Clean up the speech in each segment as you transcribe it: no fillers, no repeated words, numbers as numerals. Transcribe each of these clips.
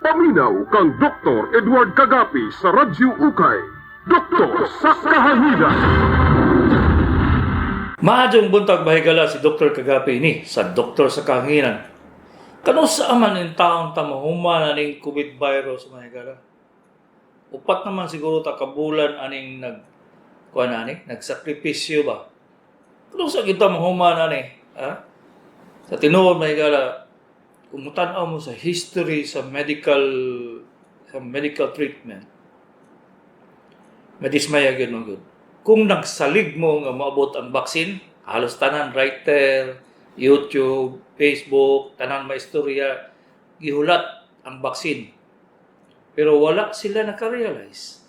Paminaw kang Dr. Edward Kagapi sa Radyo Ukay. Doktor sa Kahanginan. Maadjong buntag bahigala si Dr. Kagapi ni sa Doktor sa Kahanginan. Kano sa aman ng taong tamahuman aning COVID virus mahigala? Upat naman siguro ta kabulan aning nagsakripisyo ba? Kano sa kita mahuman ani? Ha? Sa tinuod mahigala, kung mutanaw mo sa history sa medical treatment, madismaya gyud mo gyud. Kung nagsalig mo nga maabot ang baksin, halos tanan writer, YouTube, Facebook, tanan maistorya gihulat ang baksin. Pero wala sila naka-realize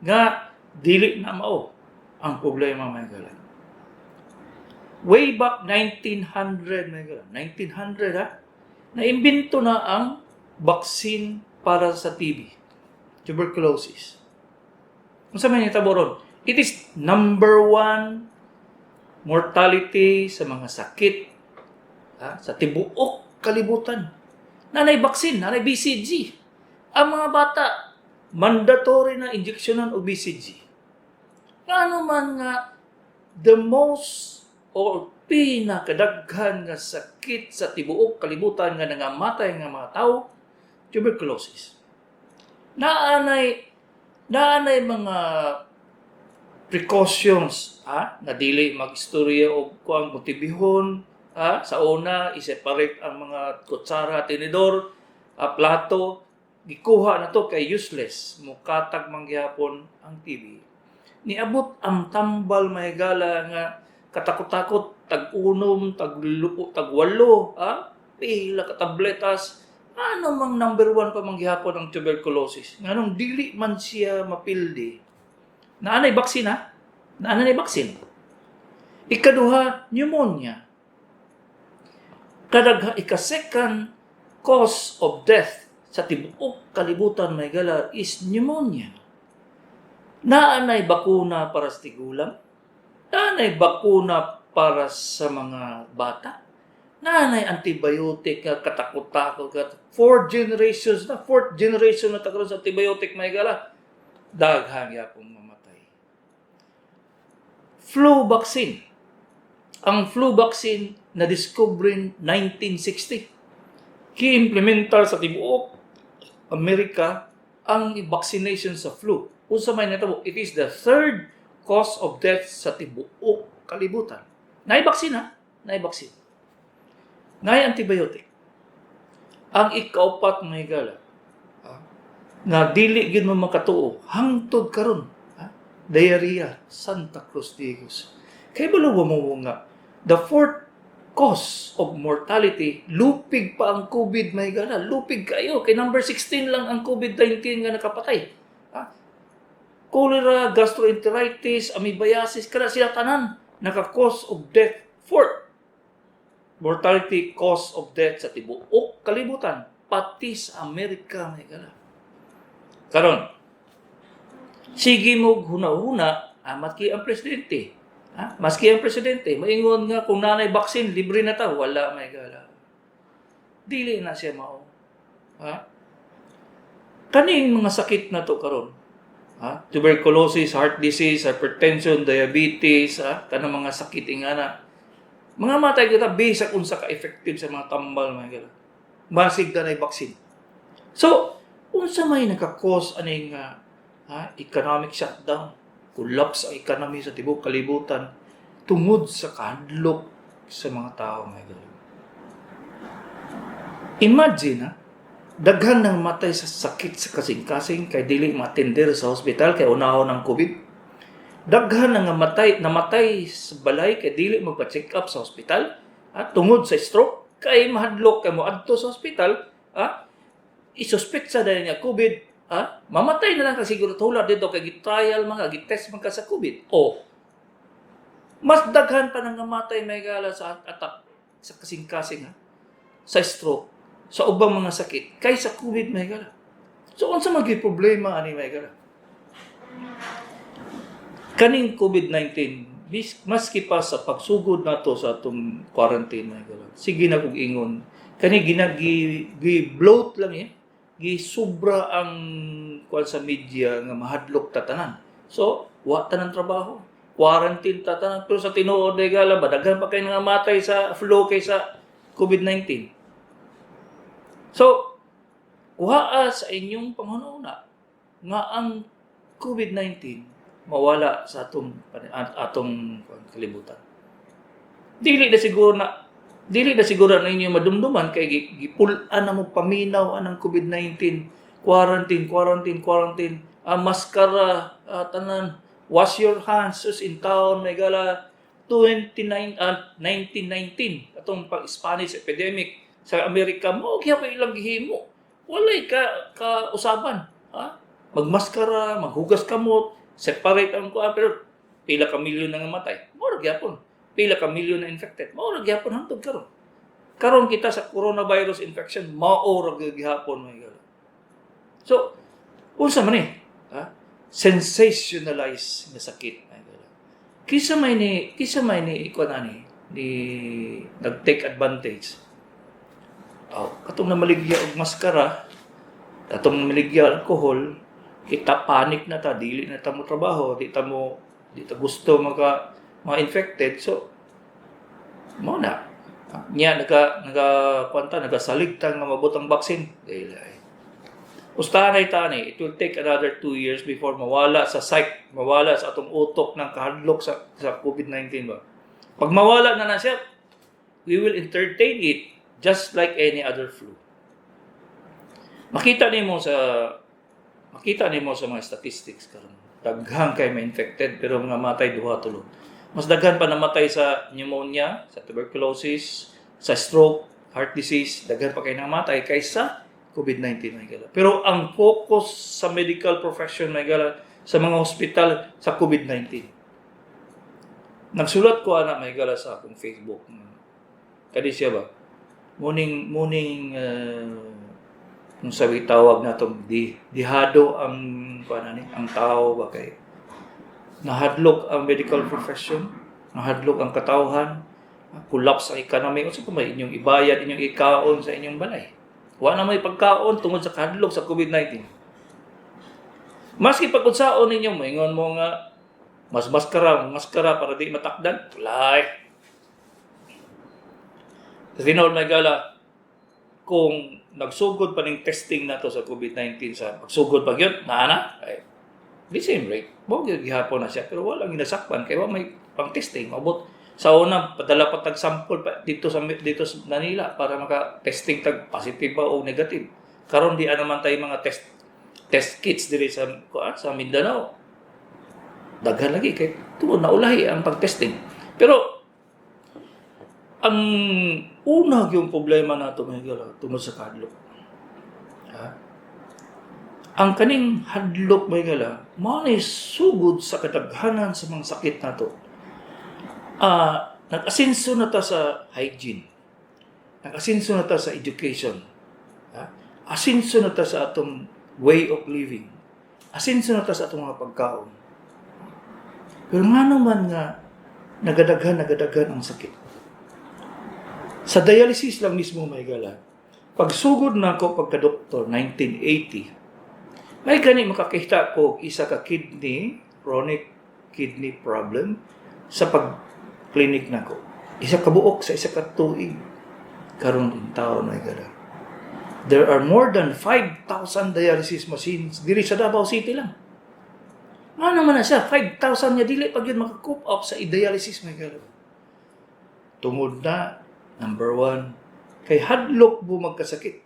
nga dili na mao ang problema mahigala. Way back 1900 mahigala, 1900 ha, naimbento na ang baksin para sa TB, tuberculosis. Kung sa mga taboron, it is number 1 mortality sa mga sakit sa tibuok kalibutan. Nanay baksin, nanay BCG. Ang mga bata, mandatory na injeksyonan o BCG. Ano man nga, the most or pinakadaghan nga sakit sa tibuok kalibutan nga nangamatay nga mga tao, tuberculosis. Naanay mga precautions na dili mag-istorya o kuang motibihon sa una i-separate ang mga kutsara, tinidor, plato, gikuha na to kay useless, mukatag mangyapon ang TB. Niabot ang tambal mahigala nga katakot-takot, tag-unom, tag-walo, pila ka tabletas. Ano mang number 1 pa manghihapon ang tuberculosis? Nganong dili man siya mapildi. Naanay baksin Naanay baksin. Ikaduha, pneumonia. Ika-second cause of death sa tibuok kalibutan mahigala is pneumonia. Naanay bakuna para sa tigulang? Naanay bakuna para sa mga bata? Naanay antibiotic nga katakot-takot? 4th generation na tagkaroon sa antibiotic mahigala. Daghang yapong mamatay. Flu vaccine. Ang flu vaccine na discovery 1960. Ki-implementar sa tibuok Amerika ang vaccination sa flu. Unsa may natabo, it is the 3rd cause of death sa tibuok kalibutan. Naibaksin Naibaksin. Nay antibiotic. Ang ikaupat nga higala, na dili gyud mo makatuo hangtod karon, diarrhea, Santa Cruz Diegos. Kay balo mo nga the 4th cause of mortality, lupig pa ang COVID mahigala, lupig kayo kay number 16 lang ang COVID-19 nga nakapatay. Cholera, gastroenteritis, amoebiasis, kada sila tanan naka-cause of death. 4th mortality cause of death sa tibuok kalibutan, pati sa Amerika mahigala. Karon, sige mo huna-huna, maski ang presidente. Maski ang presidente, maingon nga kung nanay baksin, libre na ta, wala mahigala. Dili na siya mao. Kaning mga sakit na to karon, tuberculosis, heart disease, hypertension, diabetes, kanang mga sakit ingana. Mga matay kita bisag unsa ka effective sa mga tambal mahigala. Basig na baksin. So, unsa may naka-cause aning economic shutdown, collapse ang economy sa tibuok kalibutan tungod sa kahadlok sa mga tao mahigala. Imagine daghan nang matay sa sakit sa kasing-kasing kay dili matender sa hospital kay unahon ng COVID. Daghan nang namatay sa balay kay dili magpa-check up sa hospital tungod sa stroke kay mahadlok kay moadto sa hospital isuspetsa dahil niya COVID mamatay na lang kasi siguro tulad dito kay gitrial gitest man ka sa COVID. Mas daghan pa nang namatay mahigala sa attack sa kasing-kasing sa stroke, sa ubang mga sakit kaysa COVID mahigala. So unsa man gyud problema ani mahigala? Kaning COVID-19 maski pa sa pagsugod nato sa atong quarantine mahigala. Sige na kog ingon kani ginagi bloat lang gisubra ang kuan sa media nga mahadlok tatanan. So, wa tanan trabaho. Quarantine tatanan. Pero sa tinuod ay gala ba, daghan pa kayo nga matay sa flu kaysa COVID-19. So, kuhaa sa inyong panghunahuna nga ang COVID-19 mawala sa atong kalibutan. Dili na siguro na inyo madumduman kay gipulan na mo paminaw anang COVID-19, quarantine, maskara, tanan, wash your hands in town, may gala 1919 atong pag-Spanish epidemic sa Amerika mo kaya pa ilang gihimo. Walay ka usaban, ha? Magmaskara, maghugas kamot, separate ang kuan pero pila ka milyon na namatay. Mao gyapon. Pila ka milyon na infected. Mao gyapon hangtod karon. Karon kita sa coronavirus infection, mao ra gihapon may gala. So, unsa man ha? Sensationalize nga sakit may gala. Kisa may ni ikuan ani ni nag-take advantage. Katong namaligya og maskara, katong namaligya alcohol, kita panic na ta, dili na ta mo trabaho, di ta gusto ma-infected. So mo na niya nagasaligtang nga mabutang vaccine. Ustanay tani, it will take another 2 years before mawala sa mawala sa atong utok ng kahadlok sa COVID-19 ba. Pag mawala na siya, we will entertain it just like any other flu. Makita nimo sa mga statistics karon. Daghan kay ma-infected pero mga matay duha tulo. Mas daghan pa namatay sa pneumonia, sa tuberculosis, sa stroke, heart disease, daghan pa kay namatay kaysa COVID-19 may gala. Pero ang focus sa medical profession may gala sa mga hospital sa COVID-19. Nagsulat ko ana may gala sa akong Facebook. Kadi siya ba? Muning kung sabi tawag na itong dihado ang tao ba kay nahadlok ang medical profession, nahadlok ang katawhan, collapse ang economy. Unsa pa may inyong ibayad, inyong ikaon sa inyong balay? Wa na may pagkaon tungod sa kahadlok sa COVID-19. Maski pag-unsaon ninyo, maingon mo nga mas maskara para di matakdan, tulay. Sa tinood may gala, kung nagsugod pa ng testing na to sa COVID-19 sa pagsugod pa yun, the same rate. Bagay gihapon na siya, pero walang ginasakpan, kaya may pang-testing. Mabot sa una, padala pa tag-sample pa dito sa Manila para maka-testing tag positive ba o negative. Karon di naman tayo mga test kits diri sa Mindanao. Daghan lagi kay tuod na ulahi ang pag-testing. Pero ang una yung problema nato may gala tungod sa hadlok. Ang kaning hadlok may gala, mao ni sugod sa kadaghanan sa mga sakit nato. Nag-asenso na ta sa hygiene. Nag-asenso na ta sa education. Asenso na ta sa atong way of living. Asenso na ta sa atong mga pagkaon. Pero nga naman nga nagadaghan ang sakit. Sa dialysis lang mismo may gala. Pagsugod na ako pagka-doktor, 1980, may gani makakita ko isa ka chronic kidney problem sa pag-clinic na ko. Isa ka buok sa isa ka tuig. Karon in taon may gala. There are more than 5,000 dialysis machines diri sa Davao City lang. Ano naman na siya? 5,000 niya dili pag yun makakoop up sa dialysis may gala. Tungod na number 1, kay hadlok bu magkasakit.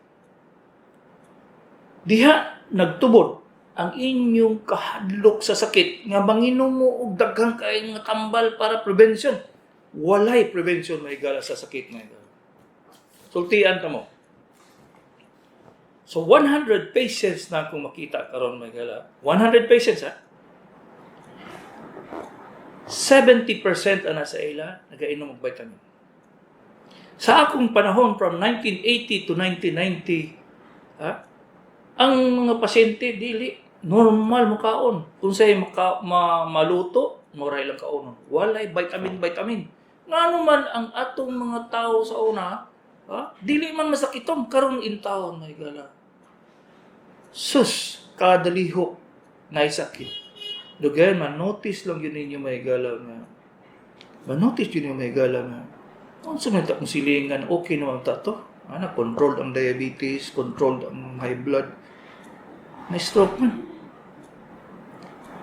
Diha nagtubod ang inyong kahadlok sa sakit nga manginom mo og daghang kay nga tambal para prevention. Walay prevention may gala sa sakit may gala. Sultian ta mo. So 100 patients na akong makita karon may gala. 100 patients 70% ana sa ila nagainom og vitamin. Sa akong panahon, from 1980 to 1990, ang mga pasyente, dili, normal makaon. Kung sa'yo maluto, moray lang kaon. Walay, vitamin. Nga naman ang atong mga tao sa una, dili man masakitom, karon in taon, may gala. sus, kada lihok na sakit. Dugayan, man-notice lang yun ninyo may gala nga. Man-notice yun yung may gala nga. Kung sa mga takong silingan, okay naman to. Controlled ang diabetes, controlled ang high blood. May stroke man.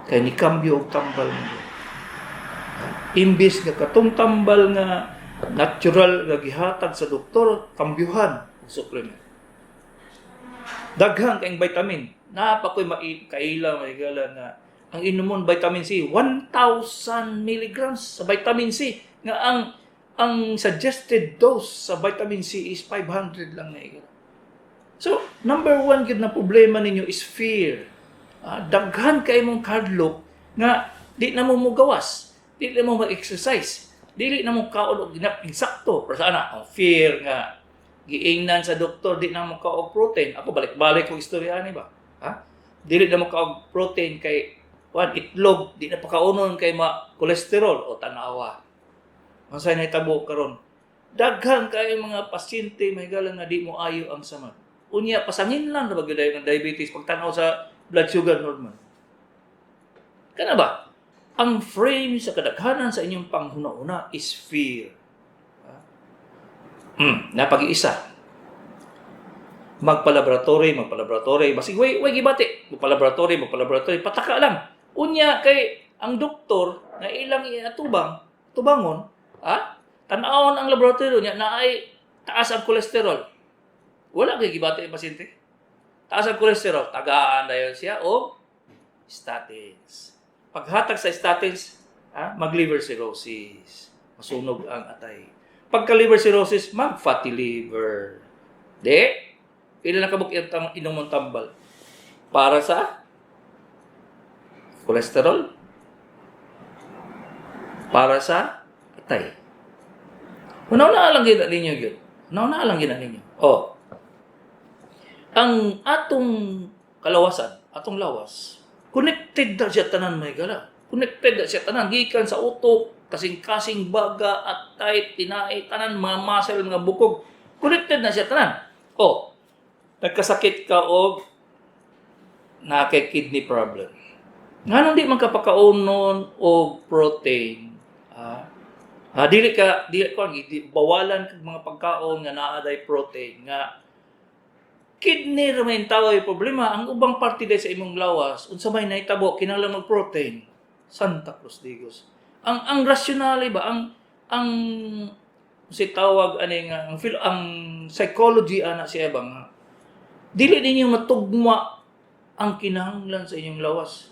Kaya ni kambyo og tambal mo. Imbis nga katong tambal nga natural nga gihatag sa doktor, kambyuhan ang supplement. Daghang kayong vitamin. Napakoy kaila may gala nga ang inumon vitamin C 1,000 milligrams sa vitamin C nga ang suggested dose sa vitamin C is 500 lang na igala. So, number one gid na problema ninyo is fear. Daghan kay mong kadlok nga di na mo mugawas, di na mo mag-exercise, dili na mo kaon og insakto. Pero sana ang fear nga giingnan sa doktor di na mo kaog protein. Ako balik-balik ko istorya ni ba? Dili na mo kaog protein kay itlog, di na pakaunon kay cholesterol o tanawa. Masay na itabo karon. Daghan kay mga pasyente may galang nga di mo ayo ang samad. Unya pasangin lang na bagay ng diabetes pagtanaw sa blood sugar normal. Kana ba? Ang frame sa kadaghanan sa inyong panghuna-una is fear. Napag-iisa. Magpa-laboratory. Basig, way gibati. Magpa-laboratory. Pataka lang. Unya kay ang doktor na ilang tubangon, tanawon ang laboratory niya na ay taas ang kolesterol. Wala kay gibati ang pasyente. Taas ang kolesterol, tagaan dayon siya o statins. Paghatag sa statins, mag-liver cirrhosis. Masunog ang atay. Pagka-liver cirrhosis, mag-fatty liver. Pila na kabuk inom mong tambal. Para sa kolesterol, para sa atay. Unaw-na lang gina ninyo yun. Ang atong kalawasan, atong lawas, connected na siya tanan may gala. Connected na siya tanan. Gikan sa utok, kasing-kasing baga, atay, tinay, tanan, mga muscle, mga bukog. Connected na siya tanan. Nagkasakit ka o kidney problem. Nga di man kapakaunon o protein. Dili bawalan kag mga pagkaon nga naaday protein nga kidney remain taway problema. Ang ubang parte sa imong lawas unsa may nahitabo kinahanglan mag-protein. Santa Cruz Digos. Ang rationale ba ang si tawag ani nga ang psychology ana siya ba nga dili ninyo matugma ang kinahanglan sa inyong lawas.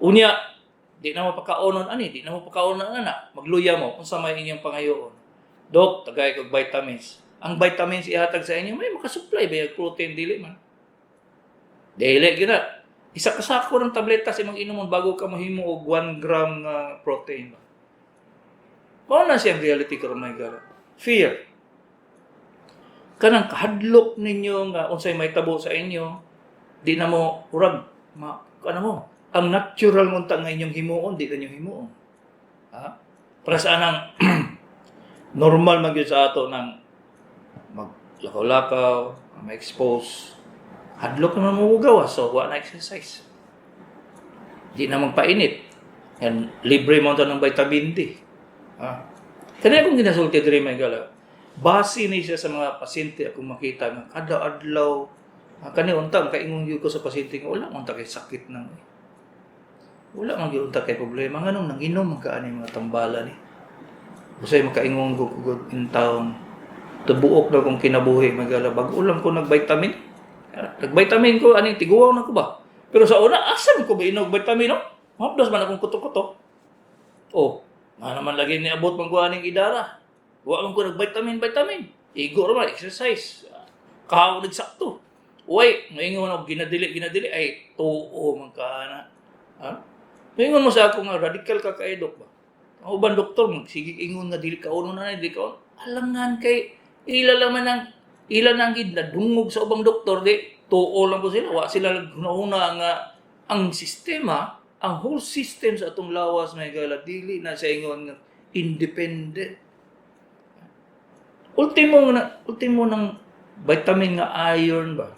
Unya, di na mo pagkaonon ana, magluya mo unsa may inyong pangayoon. Dok, tagay kog vitamins. Ang vitamins ihatag sa inyo may makasupply ba yung protein dili man. Dili gina. Isa ka sako ng tableta sa imong inomon bago ka mahimo og 1 gram protein. Mao na siyang reality karon may gara. Fear. Kanang kahadlok ninyo nga unsay may tabo sa inyo, di na mo urag ang natural ngunta nga inyong himuon, di kanyo himuon. Para sa anang normal magyud sa ato ng maglakaw-lakaw, ma-expose. Hadlok naman mo gawas, so wa na exercise. Di na magpainit. Yan, libre mo ng vitamin D. Kaya akong ginasulti diri may gala. Base na siya sa mga pasyente akong makita nga kada adlaw kani unta kaingon gyud ko sa pasyente nga wala unta kay sakit nang wala man gyud unta kay problema nganong nanginom man kaani mga tambala ni usay makaingon gud in town tubuok na kong kinabuhi magala bag-ulam ko nag-vitamin ko aning tiguaw na ko ba pero sa una asam ko ba inog vitamin no mapdos man akong kutok-kutok naman lagi ni abot man ko aning idara wa man ko nag-vitamin igo ra man exercise kahaw nagsakto uy moingon og ginadili ay tuo man kana moingon mo sa ako nga radical ka kaedok ba ang uban doktor sige ingon nga dili ka uno na dili ka alangan kay ila nang gid na dungog sa ubang doktor di tuo lang ko sila wa sila hunahuna nga ang sistema ang whole system sa atong lawas may gala dili na sa ingon nga independent ultimo ng vitamin nga iron ba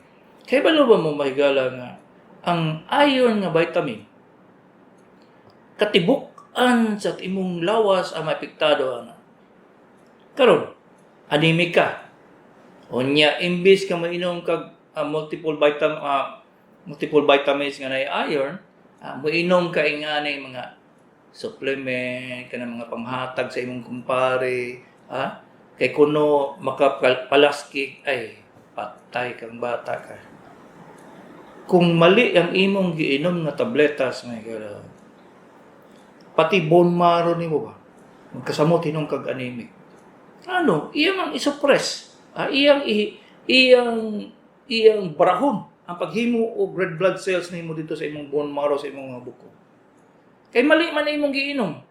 kay balo ba mo mahigala nga ang iron nga vitamin katibuk-an sa imong lawas ang maapektado ana. Karon, anemic ka. Unya imbis ka mainom kag multiple vitamins nga nay iron, moinom ka ingani mga supplement kanang mga panghatag sa imong kumpare, kay kuno makapalaskik ay patay kang bata ka. Kung mali ang imong giinom nga tabletas, may gala, pati bone marrow nimo ba magkasamot hinong kag anemic. Ano, iyang ang isuppress. Iyang barahon ang paghimo og red blood cells nimo dito sa imong bone marrow sa imong mga buko. Kay mali man imong giinom.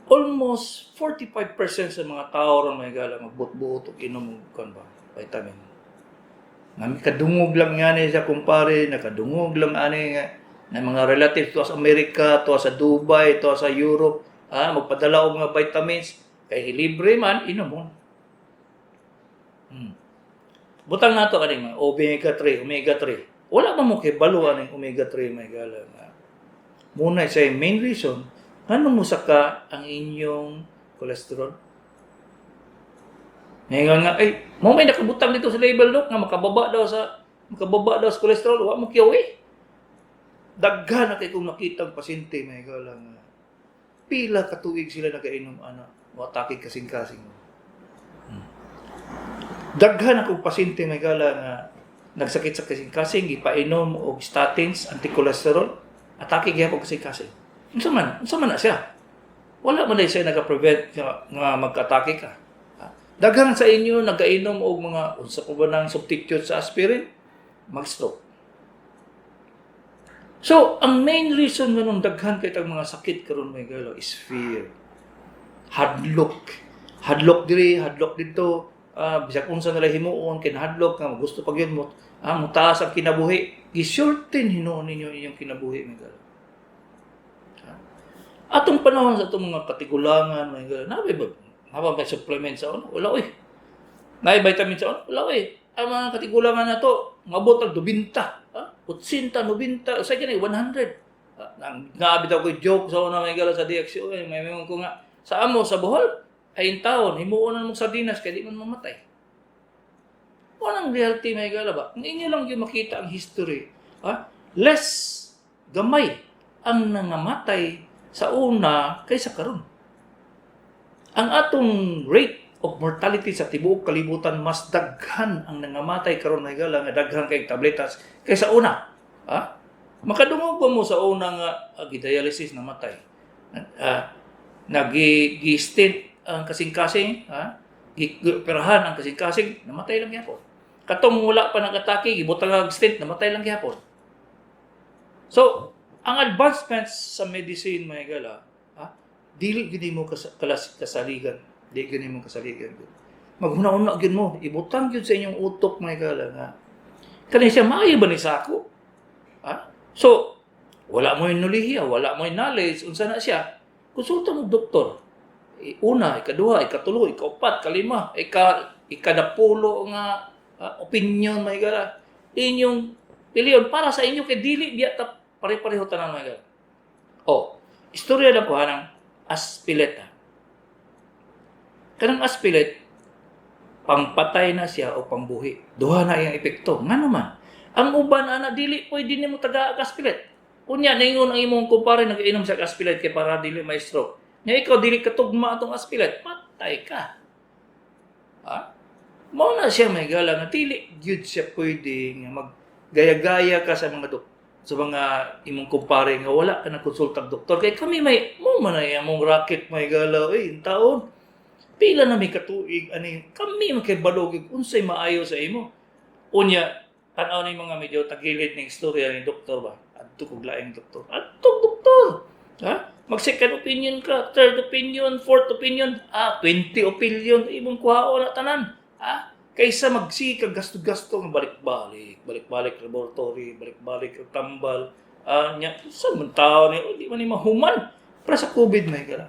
Almost 45% sa mga tao ron may gala magbut-buot og inom og vitamin. Nakadungog lang nga ni sa kumpare, nakadungog lang ani nga na mga relatives to sa Amerika, to sa Dubai, to sa Europe, magpadala og mga vitamins kay libre man inom mo. Butang nato kaning omega 3. Wala ba mo kay balo aning omega 3 may gala nga. Muna sa main reason ano mo saka ang inyong cholesterol. Ngayon nga, mo may nakabutang dito sa label doc nga makababa daw sa cholesterol, wa mo kiyawi. Daghan na kay kung nakita ang pasyente may gala nga. Pila ka tuig sila nagainom ana, watake kasing-kasing. Daghan akong pasyente may gala nga nagsakit sa kasing-kasing, ipainom og statins, anti-cholesterol, atake gyapon kasing-kasing. Unsa man na siya? Wala man siya nag-prevent nga magka-atake ka. Daghan sa inyo nagainom og mga unsa pa ba nang substitute sa aspirin, mag-stroke. So, ang main reason nga nung daghan kay tag mga sakit karon may gala is fear. Hadlok. Hadlok diri, hadlok dito. Bisag unsa nila himuon kin hadlok nga gusto pag yun mo, mutaas ang kinabuhi. Gisultin hinuon ninyo inyong kinabuhi may gala. Atong panahon sa itong mga katigulangan may gala, nabi ba? May supplement sa ono? Wala oy. May vitamin sa ono? Wala oy. Ang mga katigulangan na to, mabot ang 20. 80, 90, sa kanya 100. Nabitaw ko joke sa una may gala sa DXO. May ko nga, sa amo, sa Bohol, ay in taon, himuunan mo sardinas, kaya di man mamatay. Walang reality may gala ba? Ang inyo lang yung makita ang history. Less gamay ang nangamatay sa una kaysa karon. Ang atong rate of mortality sa tibuok kalibutan mas daghan ang nangamatay karon may gala nga daghan kay tabletas kaysa una. Makadungog ba mo sa una nga dialysis namatay? Nagi-stent ang kasing-kasing, gi-operahan ang kasing-kasing, namatay lang gyapon. Katong wala pa nag-atake, gibutang ang stent, namatay lang gyapon. So, ang advancements sa medicine may gala, dili gini mo kasaligan. Dili gini mo kasaligan. Maghuna-una gyud mo, ibutang gyud sa inyong utok may gala nga. Kani siya maayo ba ni sako? So, wala mo yung nulihiya, wala mo yung knowledge, unsa na siya? Konsulta mo doktor. Una, ikaduha, ikatulo, ikaupat, kalima, ikadapulo nga opinion may gala. Inyong piliyon para sa inyo kay dili biya ta pare-pareho tanan may gala. Istorya lang ko ng aspileta. Kanang aspilet, pangpatay na siya o pangbuhi. Duha na iyang epekto. Nga naman, ang uban ana dili pwede nimo taga-aspilet. Kunya ningon ang imong kumpare nag-inom sa aspilet kay para dili may stroke. Nya ikaw dili katugma atong aspilet, patay ka. Mao na siya may gala nga dili gyud siya pwede nga maggaya-gaya ka sa mga imong kumpare nga wala ka na konsultang doktor kay kami may mo man ay among racket may gala taon pila na may katuig ani kami makibalo unsay maayo sa imo unya tan-aw ni mga medyo tagilid ning istorya ni doktor ba adto kog laing doktor mag second opinion ka, third opinion, fourth opinion, 20 opinion imong kuhaon na tanan kaysa magsikag gasto-gasto ng balik-balik laboratory, balik-balik tambal, saan man tao di man ni mahuman para sa COVID na gala.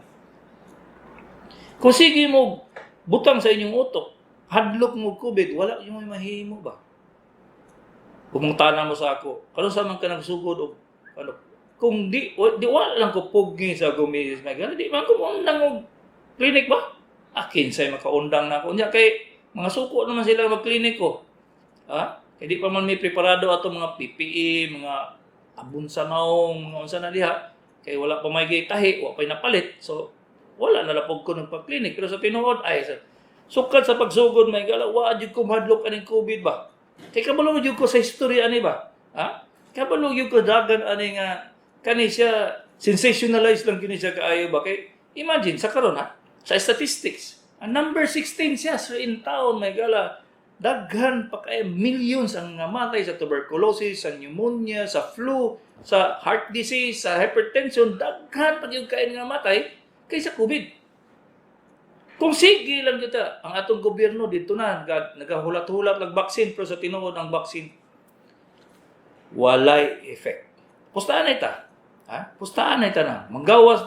Kung sige mo butang sa inyong utok, hadlok mo COVID, wala yung may mahimo ba? Pumungtana mo sa ako, kano sa man ka nagsugod o ano, kung di wala lang ko pugi sa gumis, may gana, di man ko undang og klinik ba? Akin say makaundang na ako. Unya kay mga suko naman sila mag-klinik ko. Ha? Kay di pa man may preparado ato mga PPE, mga abon sa naong, mga unsa na diha. Kay wala pa may gitahi, wala pa napalit. So, wala na lapog ko ng pag-klinik. Pero sa tinuod, ay, sukat sa pagsugod, may gala, wa jud ko mahadlok aning COVID ba? Kay kabalo jud ko sa history ani ba? Ha? Kabalo jud ko dagan ani nga kani siya sensationalize lang kini siya kaayo ba? Kay imagine sa karon ha, sa statistics, ang number 16 siya so in town may gala daghan pa kay millions ang namatay sa tuberculosis, sa pneumonia, sa flu, sa heart disease, sa hypertension, daghan pa yung kain nga matay kaysa COVID. Kung sige lang kita, ang atong gobyerno dito na, nagahulat-hulat nag-vaccine, pero sa tinuod ang vaccine, walay effect. Pustaan na ita. Ha? Pustaan na ita na. Manggawas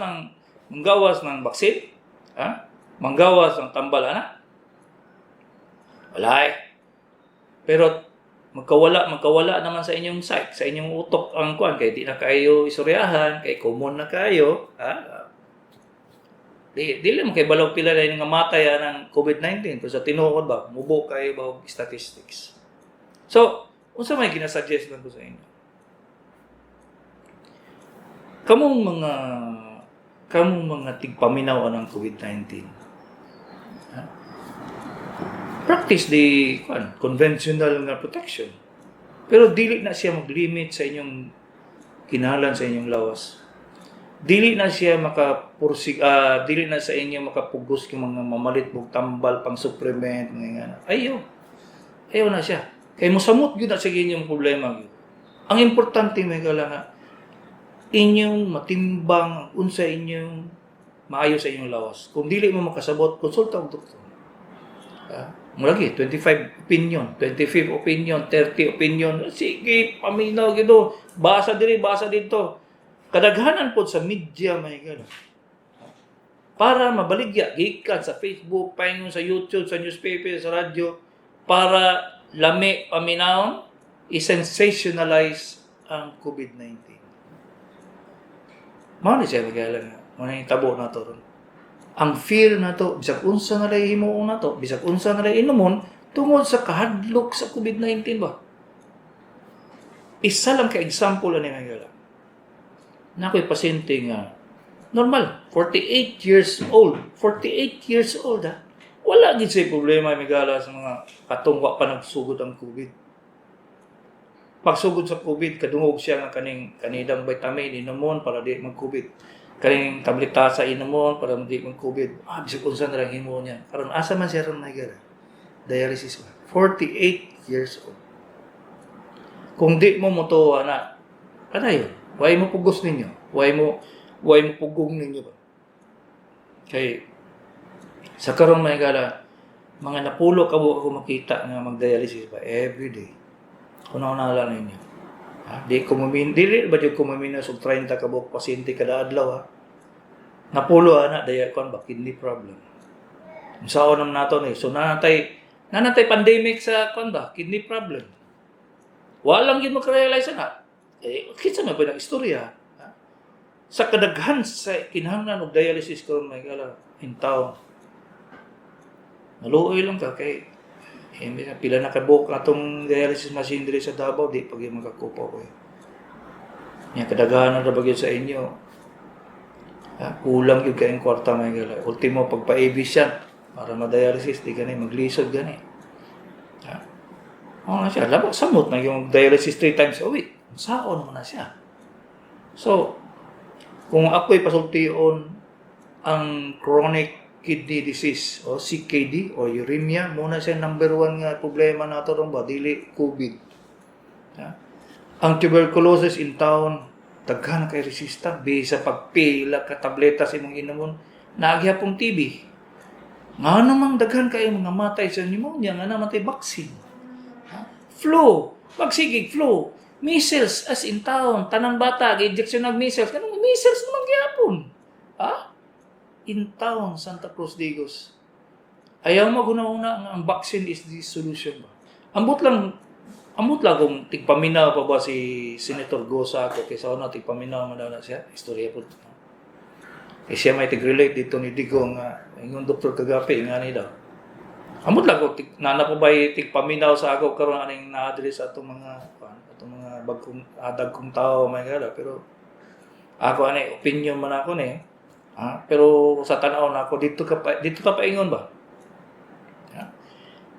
ng vaccine, ha? Manggawas ng tambalana. Walay. Pero magkawala naman sa inyong psyche, sa inyong utok ang kuan, kay di na kayo isuryahan, kay common na kayo, ha? Dili mo kay balaw pila na nga matay ng COVID-19 pero sa tinuod ba mubo kayo ba og statistics. So, unsa may ginasuggest lang ko sa inyo? Kamong mga tigpaminaw ng COVID-19. Ha? Practice the conventional nga protection. Pero dili na siya mag-limit sa inyong kinahanglan sa inyong lawas. Dili na siya dili na sa inyo makapugos ng mga mamalit mong tambal pang supplement nga. Ayaw na siya. Kay mosamot gyud na sa inyong problema gyud. Ang importante may gala nga inyong matimbang unsa inyong maayo sa inyong lawas. Kung dili mo makasabot, konsulta og doktor. Mulagi 25 opinion, 25 opinion, 30 opinion. Sige, paminaw gyud. Basa diri, basa dito. Kadaghanan po sa media may gano'n. Para mabaligya, gikan sa Facebook, paingon sa YouTube, sa newspaper, sa radyo, para lami paminawon, i-sensationalize ang COVID-19. Mao ni siya magalang nga. Mao ni tabo na to ron. Ang fear na to, bisag unsa na lay himuon na to, bisag unsa na lay inumon, tungod sa kahadlok sa COVID-19 ba? Isa lang ka example ani magalang. Na ako'y pasyente nga, normal, 48 years old. 48 years old, ha? Wala din siya problema, migala sa mga katungwa pa nagsugod ang COVID. Pagsugod sa COVID, kadungog siya nga kanidang vitamin, inumon para di mag-COVID. Kaning tabletasa, inumon para di mag-COVID. Bisag unsa na lang himo niya. Karon asa man siya ron migala? Dialysis ba? 48 years old. Kung di mo motuwa na, ano yun? Why mo pugos ninyo? Why mo pugong ninyo ba? Kay sa karon may gala mga napulo ka ako makita nga mag-dialysis ba every day. Kuno na lang ninyo. Di ba jud kumamin sa 30 ka buok pasyente kada adlaw ha. Napulo ana daya kon ba kidney problem. Unsaon nam nato ni? So nanatay pandemic sa kon ba kidney problem. Walang gyud makarealize na. Kitsa na ba ng istorya? Ha? Sa kadaghan sa kinahanglan og dialysis karon may gala in town. Naluoy lang ka kay pila na kabuk atong dialysis machine diri sa Davao di pag makakupaw ko. Nya kadaghanan ra bagyo sa inyo. Kulang gyud kay ang kwarta may gala. Ultimo pagpa-AB siya para ma-dialysis di gani maglisod gani. Na siya labak samot na yung dialysis 3 times a week. Saon mo na siya. So, kung ako'y pasultion ang chronic kidney disease o CKD o uremia, muna siya number 1 nga problema nato ron ba, dili COVID. Ang tuberculosis in town, daghan kay resistant, bisa pagpila ka tableta sa imong inumon, naghapong TB. Nga namang daghan kay mga matay sa pneumonia, nga namatay vaccine. Flu, magsigig flu. Measles as in town, tanang bata, gi-injection ng measles. Kanang measles naman gyapon. In town, Santa Cruz Digos. Ayaw mo guna-una ang vaccine is the solution ba? Ambot lang Amot lang kung tigpaminaw pa ba si Senator Gosa ako kaysa ano tigpaminaw man daw na siya. Istorya po. Siya may tig-relate dito ni Digo nga yung Dr. Kagapi nga ni daw. Amot lang kung nana po ba tigpaminaw sa ako karon aning na-address sa atong mga bagong dagkong tao may gala pero ako ani opinion man ako ni. Pero sa tanaw na ako dito ta paingon ba?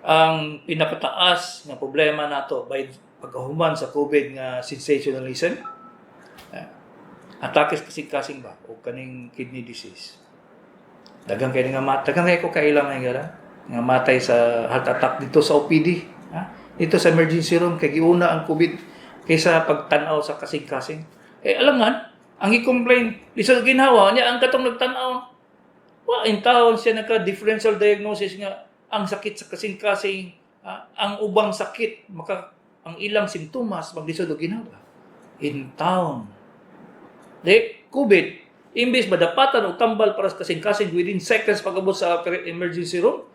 Ang pinakataas nga problema nato by pagkahuman sa COVID nga sensationalism, atake kasing ba o kaning kidney disease. Daghang kay ko kailang nga matay sa heart attack dito sa OPD, dito sa emergency room kay giuna ang COVID kaysa pagtan-aw sa kasing-kasing. Alangan, ang i-complain lisod ginawa niya ang katong nagtan-aw. In taon siya naka-differential diagnosis nga ang sakit sa kasing-kasing, ang ubang sakit, ang ilang sintomas, maglisod o ginawa. In town. COVID, imbis madapatan o tambal para sa kasing-kasing within seconds pag-abot sa emergency room,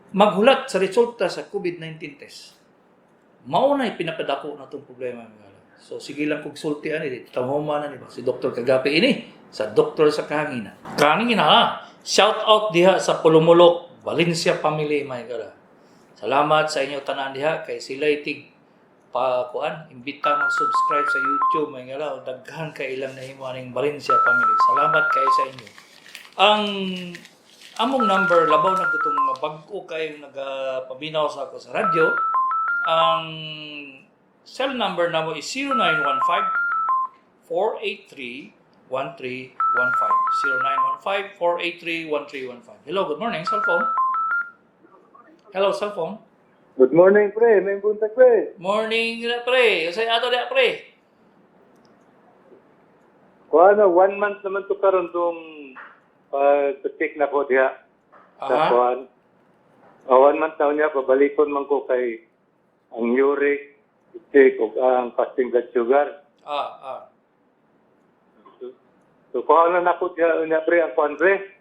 maghulat sa resulta sa COVID-19 test. Maunay pinapadako na itong problema. So, sige lang kung sultian ini. Tamuma na si Dr. Kagapi ini, sa Doktor sa Kahanginan. Kahanginan, shout out diha sa Pulumulok, Valencia family, may gara. Salamat sa inyo tanan diha kay sila itig imbita mag-subscribe sa YouTube may gara. Daghan kay ilang nahimo aning Valencia family. Salamat kay sa inyo. Ang among number labaw na gutong mga bag-o kay nagapaminaw sa ako sa radyo. Ang cell number namo is 0915 483 1315. 0915-483-1315. Hello, good morning, cellphone. Hello, cellphone. Good morning, pre. May buntag, pre. Morning, pre. Say ato dia, pre. Kuha 1 month naman to karon tong check na ko diha. Sa kuhan. 1 month na niya, pabalikon man ko kay ang uric, check o ang fasting blood sugar. So, kuha na ako niya, pre, ang kuhan, pre.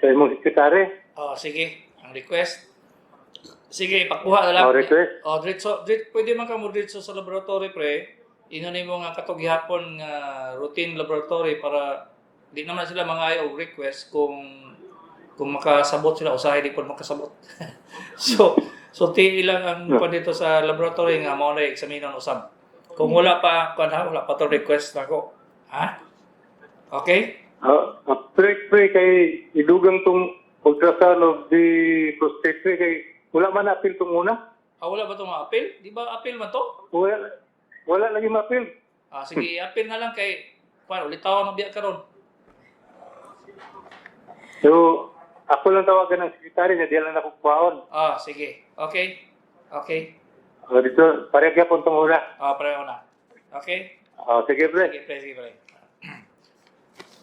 Sa imong sekretary. Sige. Ang request. Sige, ipakuha na lang. Request. Pwede man ka mo dito sa laboratory, pre. Inunay mo nga katog gihapon nga routine laboratory para di naman sila mga og request kung makasabot sila usahay di po makasabot. so ti lang ang kuan dito sa laboratory nga mao na examinon usab. Kung wala pa to request nako. Okay? Pre, kay idugang tong ultrasound of the prostate, pre, kay wala man na-appeal tong una? Wala ba itong ma-appeal? Di ba appeal man to? Wala lagi ma-appeal. Sige, appeal na lang kay ulitawan ng biya karon. So, ako lang tawagan ng sekretary niya, di lang ako kuhaon. Sige. Okay. Dito, pareha gyapon tong una. Pareho na. Okay? Sige, pre. Sige, pre.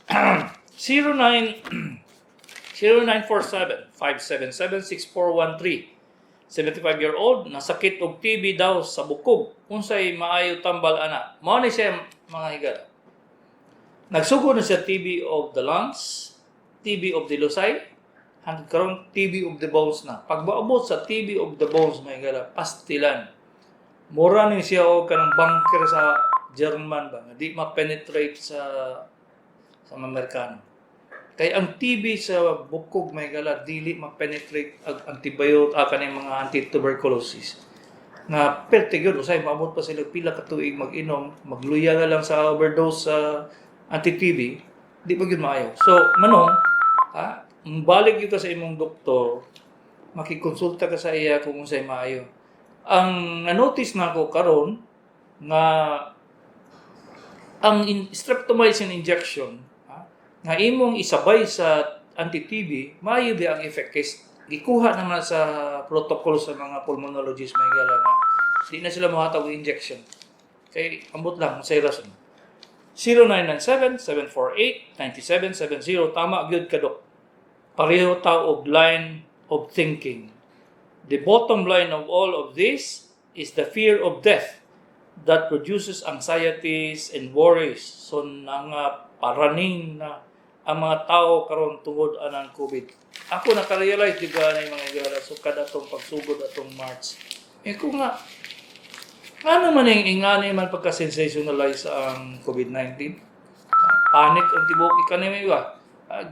0947-577-6413. 75-year-old, nasakit og TB daw sa bukog. Unsay maayo tambal ana. Mao ni siya mga higala. Nagsugod na siya TB of the lungs, TB of the lusay, hanggang karon TB of the bones na. Pag maabot sa TB of the bones, mga higala, pastilan. Mura ni siya og kanang bunker sa German ba, di ma-penetrate sa Amerikano. Kay ang TB sa bukog may gala dili ma-penetrate ang antibiotic kaning mga anti-tuberculosis. Na pertigod usay maabot pa sila pila ka tuig mag-inom, magluya na lang sa overdose sa anti-TB, di pa gyud maayo. So, manong balik gyud ka sa imong doktor, makikonsulta ka sa iya kung unsay maayo. Ang na-notice nako karon nga ang streptomycin injection nga imong isabay sa anti-TB, maayo di ang effect case. Gikuha naman sa protocol sa mga pulmonologists may gala nga di na sila mahatag injection. Kay ambot lang sa rason. 0997-748-9770 tama gyud ka dok. Pareho ta og line of thinking. The bottom line of all of this is the fear of death that produces anxieties and worries. So paraning na ang mga tao karon tungod anang COVID. Ako nakarealize di ba na yung mga igala so kada atong pagsugod atong March. Ko nga Ano man yung ingani man pagka-sensationalize ang COVID-19? Panic ang tibok ikanimi ba?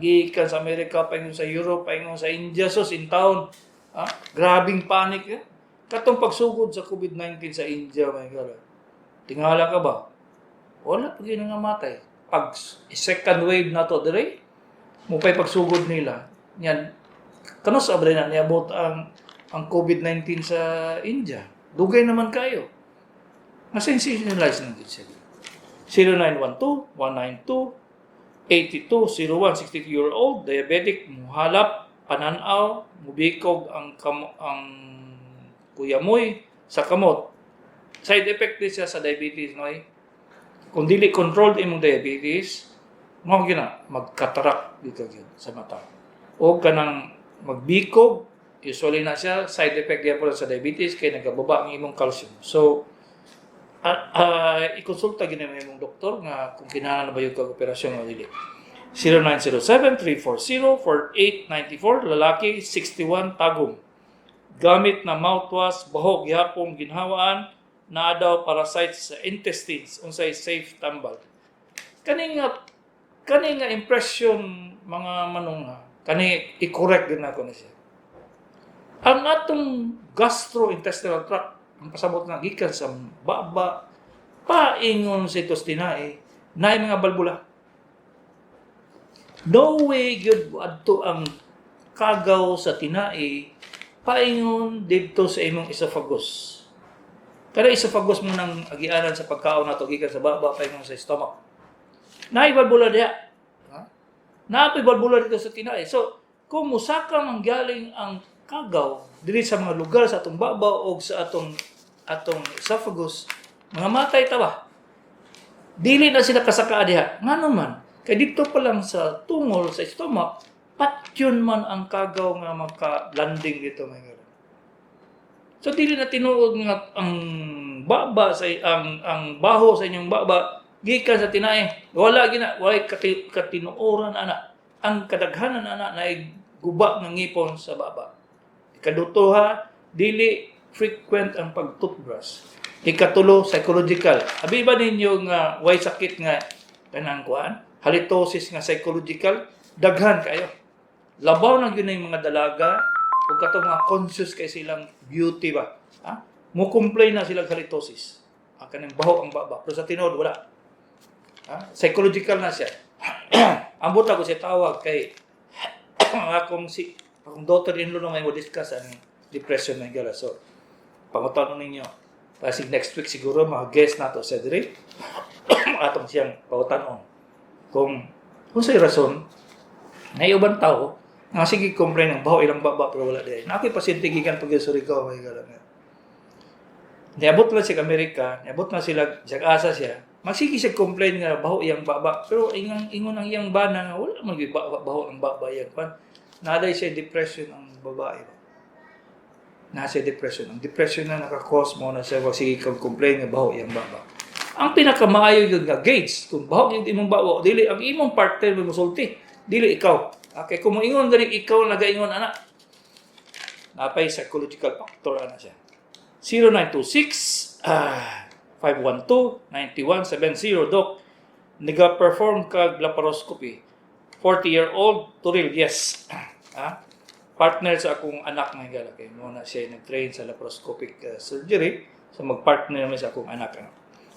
Gikan sa Amerika, paingon sa Europe, paingon sa India, sus in town. Grabing panic yan. Katong pagsugod sa COVID-19 sa India, my God. Tingala ka ba? Wala pag yun nga matay. Pag second wave na to, dire, mupay pagsugod nila. Yan, kanos abray na niabot ang COVID-19 sa India. Dugay naman kayo. Masensationalize na din sila. 0912-192-8201, 62-year-old, diabetic, muhalap, pananaw, mubikog ang kuyamoy sa kamot. Side effect din siya sa diabetes, no? Kung dili controlled imong diabetes, mo gina magkatarak dito sa mata. O kanang magbikog, usually na siya side effect din po sa diabetes kay nagababa ang imong calcium. So ikonsulta gina mo imong doktor nga kung kinahanglan ba yung kag-operasyon o dili. 0907-340-4894, lalaki, 61, tagong. Gamit na mouthwash, bahog, gihapong ginhawaan, na daw parasites sa intestines, unsay safe tambal. Kani nga impression mga manunga, kani i-correct din ako na siya. Ang atong gastrointestinal tract, ang pasabot na gikan sa baba, paingon sa itos tinai, na mga balbula. No way good adto ang kagaw sa tinai, paingon dito sa imong esophagus. Kada esophagus mo nang agianan sa pagkaon nato gikan sa baba, paingon sa stomach. Naay balbula diha. Naay balbula dito sa tinai. So, kung musaka manggaling ang kagaw dili sa mga lugar sa atong baba o sa atong esophagus, mga matay ta ba? Dili na sila kasaka diha. Ngano man, kay dito pa lang sa tungol sa stomach, patyon man ang kagaw nga maka-landing dito, my God. So dili na tinuod nga ang baba sa ang baho sa inyong baba gikan sa tinai. Wala katinuoran ana. Ang kadaghanan ana na guba ng ngipon sa baba. Ikaduto ha, dili frequent ang pag-toothbrush. Ikatulo, psychological. Abi ba ninyo nga way sakit nga kanang kuan? Halitosis nga psychological, daghan kayo. Labaw na yun yung mga dalaga o katong mga conscious kay silang beauty ba. Mo complain na silang halitosis. Kanang baho ang baba. Pero sa tinod, wala. Psychological na siya. Ambot ako siya tawag kay akong daughter-in-law na ngayon mo discuss ang depression na gala. So, pangutanong ninyo. Kasi next week siguro mga guest na to sa dire. Atong siyang pautanong. Kung sa'y rason, na ibang tao, nga sige complain ng baho ilang baba pero wala din. Na ako'y pasyente gikan pag Surigao, may gala nga. Niabot lang siya Amerika, niabot na sila, asa siya, magsige siya complain nga baho iyang baba, pero ingon ang iyang bana nga, wala man baho ang baba yan. Naday siya depression ang babae. Nasa depression. Ang depression na nakakos mo na siya, magsige kang complain nga baho iyang baba. Ang pinakamaayo yun nga, gauge, kung baho yung imong baba, dili, ang imong partner mo musulti, dili ikaw. Okay, kung ingon ganing ikaw nagaingon anak, napay psychological factor ana siya. 0926-512-9170, Doc. Nag-perform kag laparoscopy. 40-year-old, Turil, yes. Partner sa akong anak na higala. Kaya muna siya nag-train sa laparoscopic surgery. So mag-partner naman sa akong anak.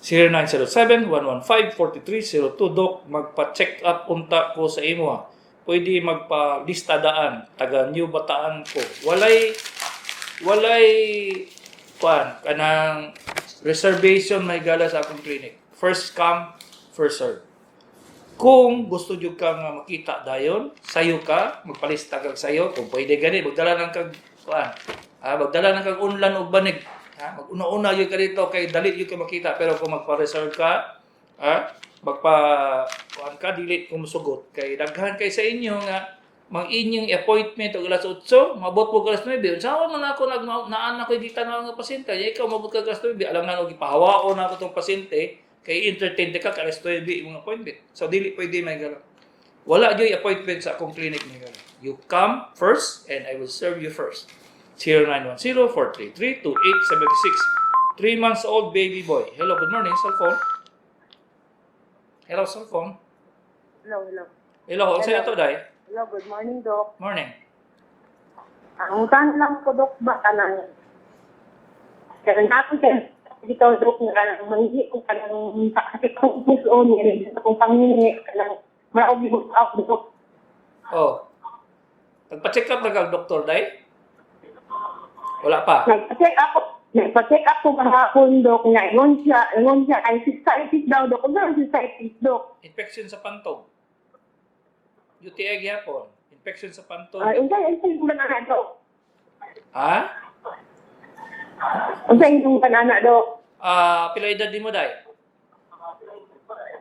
0907-115-4302, Doc. Magpa-check up unta ko sa imo. Pwede magpa-lista daan. Taga New Bataan ko. Walay kanang reservation may gala sa akong clinic. First come, first serve. Kung gusto nyo ka nga makita dayon, sayo ka, magpalista kag sayo, kung pwede gani, magdala ng kag unlan o banig. Mag-una-una yun ka dito, kay dali yun ka makita. Pero kung magpa-reserve ka, dili kung musugot. Kay daghan kay sa inyo nga, mang inyong appointment o alas 8, mabot po alas 9. Sawa man ako naan ako dita na nga pasyente. Ikaw mabot ka alas 9. Alam nga no gipahawaon na ako tong pasyente kay entertain ka alas 9 imong appointment. So dili pwede may gala. Wala joy appointment sa akong clinic may gala. You come first and I will serve you first. 0910-433-2876. 3 months old baby boy. Hello, good morning, cellphone. Hello, cellphone. Hello, hello. Hello, unsa Hello. ito day? Hello, good morning, Doc. Morning. Ang tanong lang ko, Doc, ba ka nang... Kaya na ako dyan, dito, Doc, nga manghi ko ka ng sakit kong puso niya, dito kong pangingi ka ng maogi mo ako, Doc. Oh. Nagpa-check up na kag doktor day? Wala pa. Nagpa-check ako kahapon, Doc, nga ingon siya, ay cystitis daw, Doc. Ano ang cystitis, Doc? Infection sa pantog. UTI gyapon. Infection sa pantog. Ay, unsay yung banana, Doc? Ha? Unsay yung banana, Doc? Pila edad di mo day?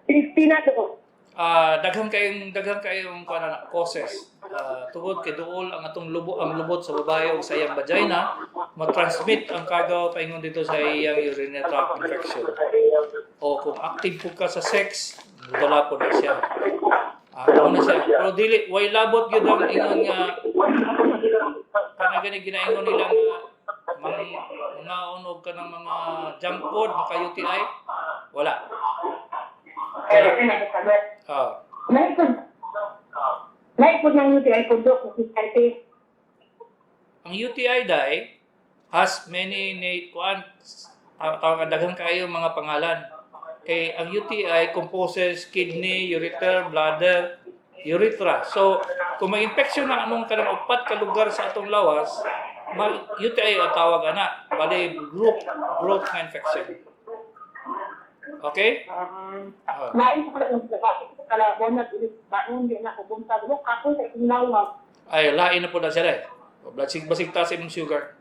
50 na, Doc. Daghang kayong causes. Tungod kay duol ang atong lubot sa babae o sa iyang vagina, ma-transmit ang kagaw paingon dito sa iyang urinary tract infection. O kung active po ka sa sex, dala po na siya. Ano na siya. Pero dili, way labot yun ang ingon nga, gani ginaingon nila nga, mga unog ka ng mga junk food, maka UTI, wala. Naipod ng UTI po, Doc, cystitis. Ang UTI dai has many daghang kayo mga pangalan. Kay ang UTI composes kidney, ureter, bladder, urethra. So, kung may infection na anong kanang upat ka lugar sa atong lawas, UTI ang tawag ana, bali group nga infection. Okay? Nais ko lang sa kalaban na baon din ako punta. Doc, ako sa inawag. Ay, lain na po na siya dai. Basig taas imong sugar.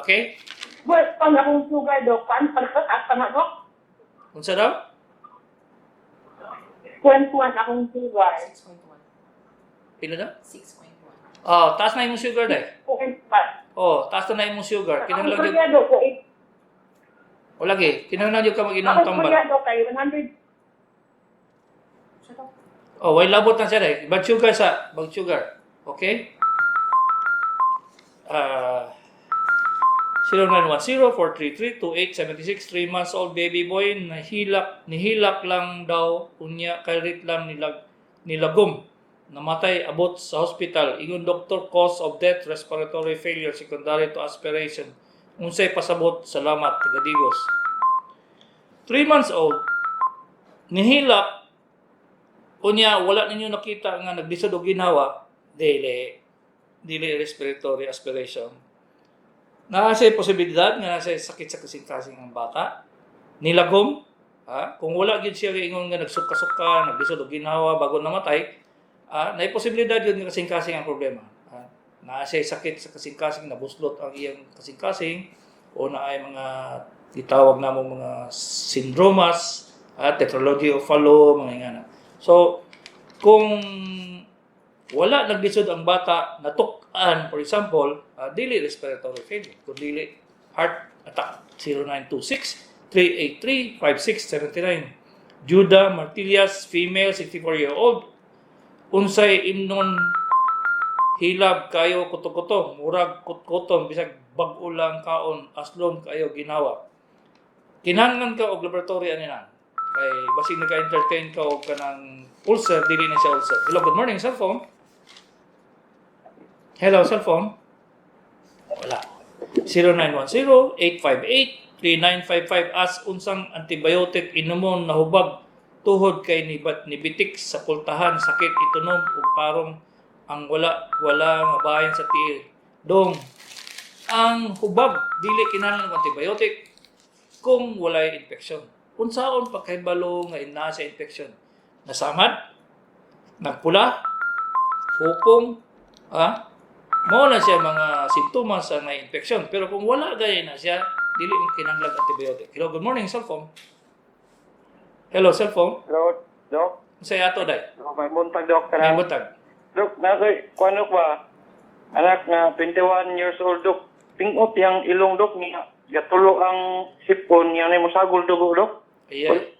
Okay? Well, pang akong sugar, Doc, pagpatak ka na, Doc? Unsa daw? 21 akong sugar. 6.1. Pila daw? 6.1. Oh, taas na imong sugar dai. 0.5. Oh, taas na imong sugar. Ang Kinahanglan gyud. kuya, Doc, O lagi, kinahanglan gyud ka mag-inom ang tambal. kuya, Doc, ay 100. Oh, way labot na siya dai. Bad sugar. Okay? 0910-433-2876, 3 months old baby boy, nihilak lang daw, unya karit lang nilagom. Namatay abot sa hospital. Ingon doktor, cause of death, respiratory failure, secondary to aspiration. Unsay pasabot, salamat, Tagadigos. 3 months old, nihilak, unya wala ninyo nakita nga naglisod og ginawa, dili respiratory aspiration. Nasa posibilidad nga nasa sakit sa kasing-kasing ang bata. Nilagom, kung wala gyud siya ingon nga nagsuka-suka, naglisod og ginawa bago namatay, na posibilidad yun nga kasing-kasing ang problema. Nasa sakit sa kasing-kasing, nabuslot ang iyang kasing-kasing, o na ay mga gitawag namong mga syndromas, tetralogy of Fallot, mga ingana. So, kung wala naglisod ang bata, natukan, for example, dili respiratory failure, kung dili heart attack. 0926-383-5679. Judah Martilias, female, 64-year-old. Unsay imnon hilab kayo kuto-kuto, murag kut-kutom, bisag bag-o lang kaon, aslom kayo ginawa. Kinahanglan ka og laboratory aninan. Kay basig naka-entertain ka og kanang ulcer, dili na siya ulcer. Hello, good morning, cellphone. Hello, cellphone. Wala. 0910-858-3955. As unsang antibiotic inumon nahubag tuhod kay nibitik sa pultahan, sakit itunom ug parong ang wala nga bahin sa tiil. Dong, ang hubag dili kinahanglan og antibiotic kung walay infeksyon. Unsaon pagkahibalo nga ina sa infeksyon? Nasamad, nagpula, hupong, mao na siya mga simptomas sa nga infeksyon. Pero kung wala gaya na siya, dili mo kinahanglan antibiotic. Hello, good morning, cellphone. Hello, cellphone. Hello, Doc. Say ato day. May buntag, Doc. May butag. Doc, kuano ba? Anak na 21 years old, Doc. Pingot yang ilong, Doc, niya. Gatulo ang sipon niya na musagol dugo, Doc. Ayan.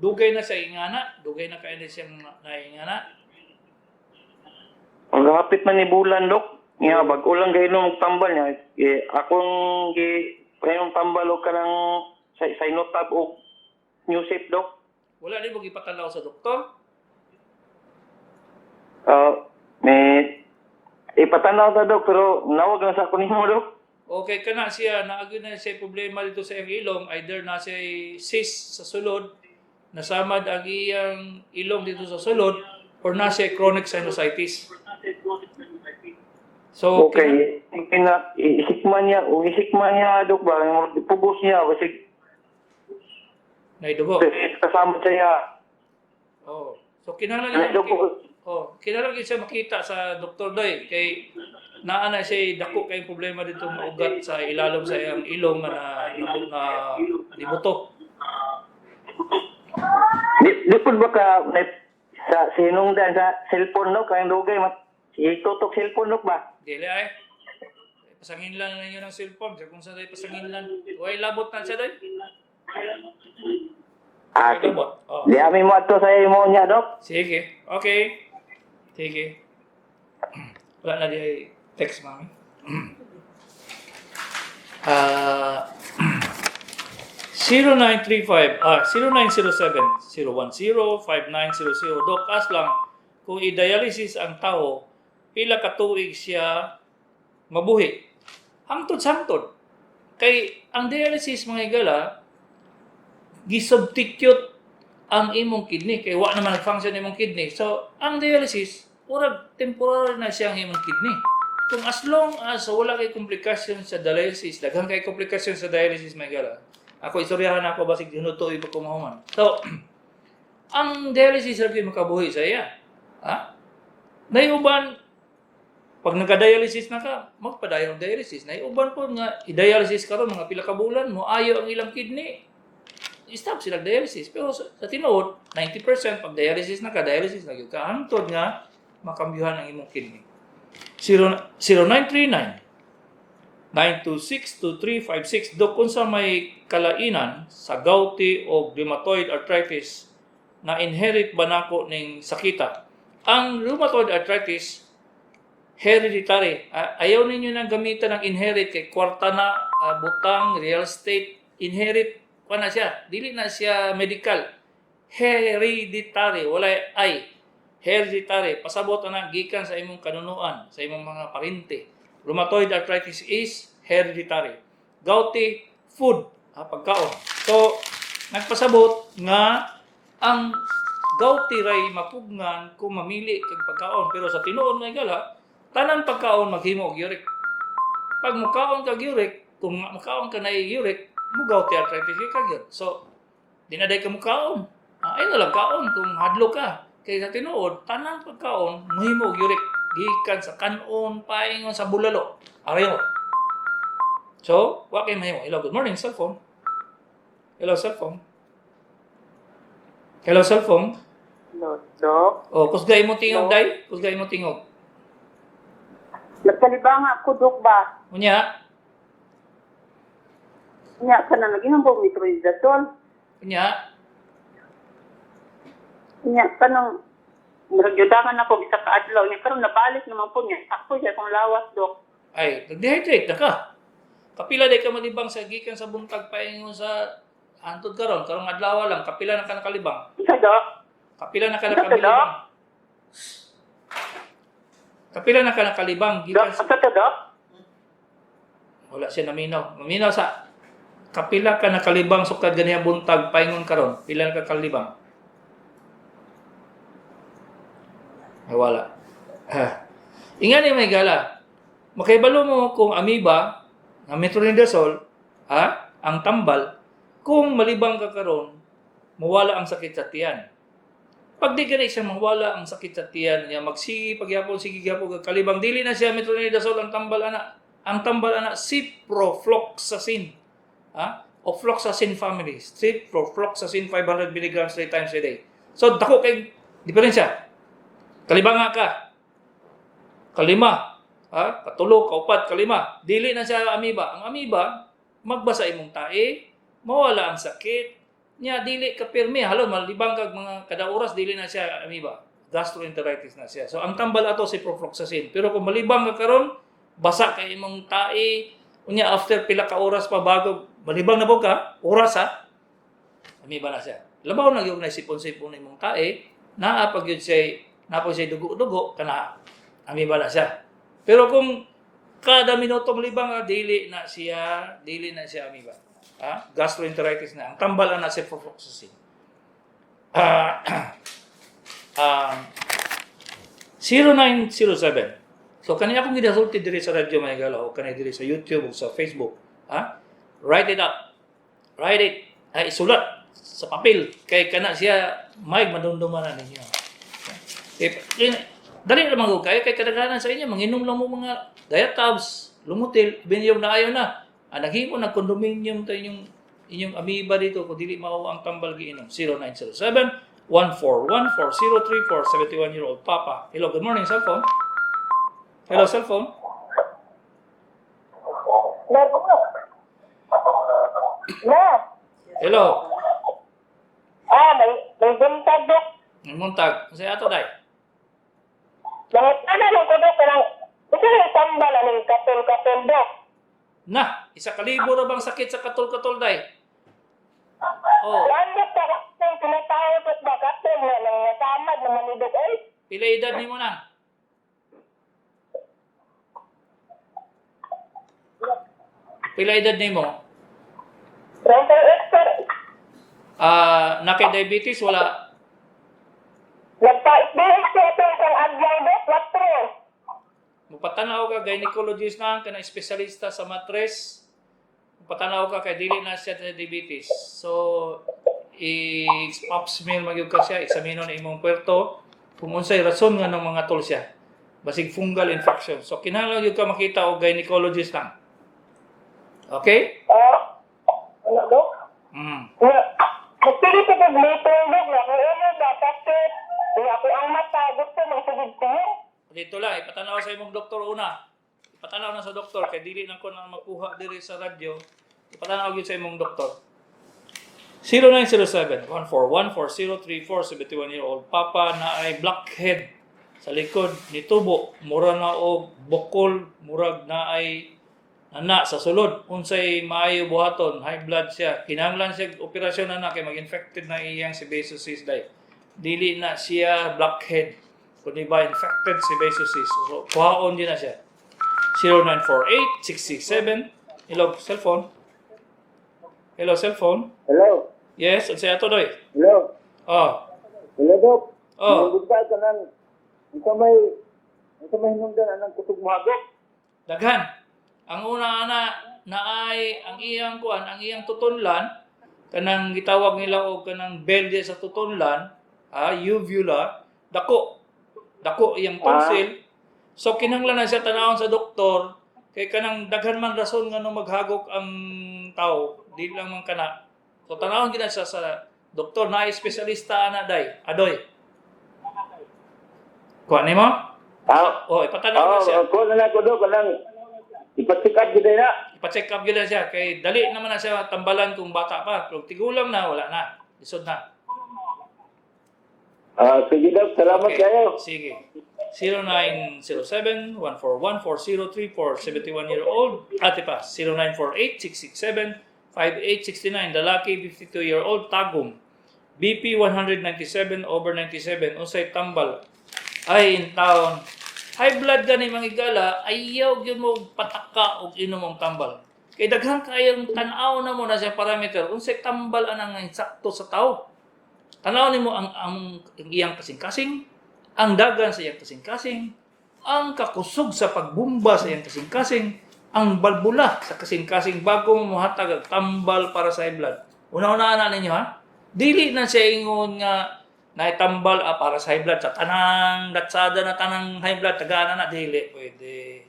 Dugay na sa ingana. Dugay na kayo na siyang naingana. Ang hapit man ni bulan, Doc. Nga, bago lang kayo nung tambal niya. Akong kayong tambal o ka ng Sinotab o New Safe, Dok. Wala din mo ipatanaw sa doktor? May ipatanaw ta, Dok, pero nawag lang sa ako nimo, Dok. Okay ka na siya, naagyo na siya problema dito sa iyang ilong, either na siya cyst sa sulod, nasamad ang iyang ilong dito sa sulod, or na siya chronic sinusitis. So, Okay. Isikman niya, Dok, ba? Pugos niya, kasi naidugo. kasama siya. Oh. So, kinahanglan Naidugo. kinahanglan siya makita sa Dr. Doy, kay naana siya dako kay problema dito maugat sa ilalom sa iyang ilong na dibuto. Di po ba ka sa sinungdan sa cellphone, no? Kayang dugay, itutok cellphone, no ba? Dili ay. Pasangin lang ninyo ng cellphone. Kung saan tayo pasangin lang. Huwag labot na siya doy. Huwag labot. Oh. Di amin mo ato sa imo niya, Dok. Sige. Okay. Sige. Wala na di text, mami. 0937-010-5900. Dok, ask lang, kung i-dialysis ang tao, pila ka tuig siya mabuhi? Hangtod-hangtod. Kay ang dialysis mga igala, gisubstitute ang imong kidney. Kay wa naman nag-function imong kidney. So, ang dialysis, urag temporary na siya ang imong kidney. Kung as long as wala kay komplikasyon sa dialysis, daghang kay komplikasyon sa dialysis mga igala, ako istoryahan ako basig dinutoy ba kumahuman. So, ang dialysis lagi makabuhi sa iya. Ha? Naiuban, pag nagka-dialysis na ka, magpadayon ng dialysis. Naiuban po nga, i-dialysis ka ron, mga pila ka bulan, mo ayo ang ilang kidney. I-stop sila dialysis. Pero sa tinuod, 90% pag dialysis na ka, dialysis na ka. Hangtod nga, makambyuhan ang imong kidney. 0939-926-2356. Dok, kung sa may kalainan sa gouty o rheumatoid arthritis na inherit ba nako ning sakita? Ang rheumatoid arthritis, hereditary. Ayaw ninyo nang gamitan ng inherit kay kwarta na, butang, real estate, inherit pa na siya. Dili na siya medical. Hereditary. Wala ay. Hereditary. Pasabot na gikan sa imong kanunuan, sa imong mga parente. Rheumatoid arthritis is hereditary. Gouty, food, pagkaon. So, nagpasabot nga ang gouty ray mapugnan kung mamili kag pagkaon. Pero sa tinuod na igala, tanan pagkaon maghimo og uric. Pag mukaon kag uric, kung mukaon ka na uric, mo gouty arthritis ka gyud. So, di na day ka mukaon. Ay na lang kaon kung hadlo ka. Kay sa tinuod, tanan pagkaon mahimo og uric gikan sa kanon paingon sa bulalo. Areho. So, wa kay mahimo. Hello, good morning, cellphone. Hello, cellphone. Hello, cellphone. No, Dok. Oh, kusgay mo tingog, day. Kusgay mo tingog. Nagkalibang ako, Dok, ba? Unya, Nya ka na naging hambog metronidazole. unya. Nya ka nang nagyudangan ako bisa ka adlaw niya. Karon nabalik naman po niya. Ako siya kung lawas, Dok. Ay, nag-dehydrate na ka. Kapila day ka malibang sa gikan sa buntag paingon sa antod karon, karong adlaw lang kapila na ka nakalibang. Isa, Dok. Kapila na ka nakalibang. Kapila na ka nakalibang Dok, gikan sa asa to, Dok? wala siya naminaw. Maminaw sa kapila ka nakalibang sukad ganiya buntag paingon karon, pila na ka kalibang. Ay, wala. Ingan ni may gala. Makaibalo mo kung amoeba, na metronidazole, ang tambal, kung malibang ka karon, mawala ang sakit sa tiyan. Pag di ganit siya mawala ang sakit sa tiyan niya, magsige pagyapon, sige gyapon kalibang dili na siya metronidazole ang tambal ana. Ang tambal ana ciprofloxacin. Ofloxacin family. Ciprofloxacin 500 mg 3 times a day. So dako kay diferensya. Kalibang ka. Kalima. Katulo, kaupat, kalima. Dili na siya amoeba. Ang amoeba, magbasa imong tae, mawala ang sakit, niya dili ka pirmi. Halo, malibang kag mga kada oras, dili na siya amoeba. Gastroenteritis na siya. So, ang tambal ato si ciprofloxacin. Pero kung malibang ka karon, basa kay imong tae, unya after pila ka oras pa bago malibang na po ka, oras ha. Amiba na siya. Labaw na yung naisipon-sipon imong tae, naa pag yun siya dugo-dugo kana. Amiba na siya. Pero kung kada minutong libang dili na siya amiba. Ha? Gastroenteritis na. Ang tambal na si Ciprofloxacin. 0907. So kaniya akong gidasulti diri sa radyo may galaw o kanay diri sa YouTube o sa Facebook. Ha? Write it up. Write it. Ay isulat sa papel kay kana siya may madumduman na ninyo. Dali naman ko kayo kay kadaghanan sa inyo manginom lang mo mga diet tabs, lumutil, binyong na ayaw na. Naghimo na condominium to inyong amoeba dito kung dili mao ang tambal giinom. 0907-141-4034, 71-year-old Papa. Hello, good morning, cellphone. Hello, cellphone. Hello. May buntag, Dok. Muntag. Kasi ato, day. Bakit lang ko, Dok? Ito yung tambal, anong katol-katol, Dok. Na, 1,000 na bang sakit sa katol-katol, day? Oh, Landot ka ng tinatawag at ba katol na nang nasamad na manidog ay? pila edad ni mo na? Pila edad ni mo? Rental expert. Naka-diabetes, wala. Nagpa-isbihis ko ito isang adlaw, Dok. Watro. Mupatanaw ka, gynecologist na, ka na espesyalista sa matres. Mupatanaw ka, kay dili na siya sa diabetes. So, i-pap smear magyug ka siya, examino na imong puerto, kung unsay rason nga ng mga tol siya. Basig fungal infection. So, kinahanglan gyud ka makita og gynecologist lang. Okay? Ano, Dok? Magpili ko pag litong, Dok. Ako dapat ako ang mata. Gusto mong sugid ko. Dito lang, ipatanaw sa imong doktor una. Ipatanaw na sa doktor, kay dili na ko na makuha diri sa radyo. Ipatanaw gyud sa imong doktor. 0907-141-4034, 71-year-old Papa na ay blackhead sa likod ni tubo. Mura na og bokol, murag na ay nana sa sulod. Unsay maayo buhaton, high blood siya. Kinahanglan siya operasyon na kay mag-infected na iyang sebaceous cyst day. Dili na siya blackhead. Kundi ba infected sebaceous cyst. So, kuhaon din na siya. 0948-667. Hello, cellphone. Hello, cellphone. Hello. Yes, unsay ato doy? Hello. Oh. Hello, Dok. Oh. Magbuka ka ng ito may hinungdan anang kutub mahagok. Daghan. Ang una na ay ang iyang tutunlan kanang gitawag nila og kanang belde sa tutunlan, uvula, dako iyang tonsil. So kinahanglan na siya tanawon sa doktor kay kanang daghan man rason ngano maghagok ang tao, di lang man kana. So tanawon gid siya sa doktor na espesyalista ana day, adoy. Kuha nimo? Ipatanaw na siya. Ko na ko Dok kanang ipatikad gid na. Ipa-check up gila siya kay dali naman na siya tambalan kung bata pa. Pero tigulang na, wala na. Lisod na. Sige Dok, salamat kayo. Sige. 0907-141-4034, 71-year-old. Ate pa, 0948-667-5869. Lalaki, 52-year-old, Tagum. BP 197/97. Unsay tambal. Ay, in town. High blood gani mangigala, ayaw gyud mo pataka og inom mong tambal. Kay daghan kayang tan-aw na mo na sa parameter unsay tambal anang insakto sa tao. Tan-aw nimo ang iyang kasing-kasing, ang dagan sa iyang kasing-kasing, ang kakusog sa pagbumba sa iyang kasing-kasing, ang balbula sa kasing-kasing bago mo mohatag og tambal para sa high blood. Una-una na ninyo ha. Dili na siya ingon nga naitambal para sa high blood sa tanang datsada na tanang high blood tagana na dili pwede.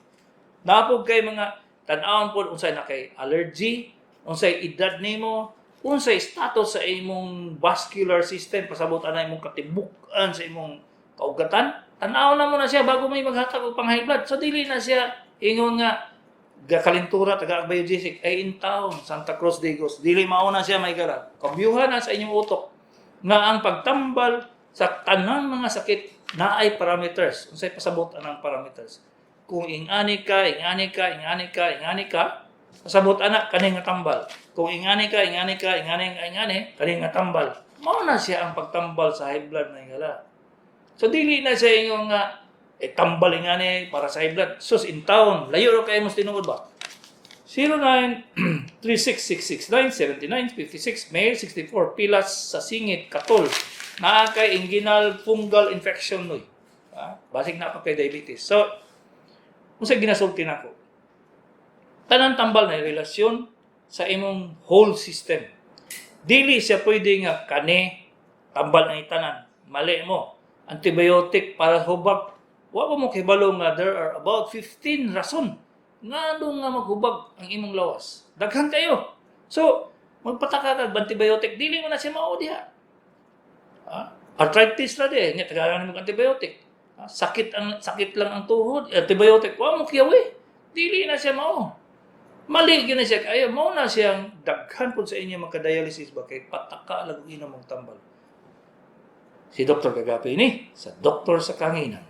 Napog kay mga tan-awon pod unsay na kay allergy, unsay edad nimo, unsay status sa imong vascular system pasabot ana imong katibuk-an sa imong kaugatan. Tan-aw na mo na siya bago may maghatag og pang high blood. So dili na siya ingon nga gakalintura taga biogesic ay in town Santa Cruz Digos. Dili mao na siya may gara. Kabyuhan na sa inyong utok nga ang pagtambal sa tanang mga sakit na ay parameters. Unsay pasabot anang parameters. kung ingani ka, kasabot anak kani nga tambal. Kung ingani, kani nga tambal. Mao na siya ang pagtambal sa high blood na hingala. So dili na siya ingon nga tambal ingani para sa high blood. Sus in town, layo ra kay mo tinuod ba? 093666979556 male 64 pilas sa singit katol naa kay inguinal fungal infection noy. Basig na pa kay diabetes. So unsa ginasulti nako? Tanan tambal na relasyon sa imong whole system. Dili siya pwede nga kani tambal ang itanan. Mali mo. Antibiotic para hubag. Wa mo kibalo nga there are about 15 rason ngano nga maghubag ang imong lawas. Daghan kayo. So magpataka ka antibiotic dili mo na siya mao diha. Arthritis ra di, nya tagalan mo antibiotic. Sakit lang ang tuhod, antibiotic wa mo kiyawi. Dili na siya mao. Mali gyud na siya kayo, mao na siyang daghan pud sa inyo magka-dialysis ba kay pataka lang inom mong tambal. Si Dr. Kagapi ni sa Doktor sa Kanginan.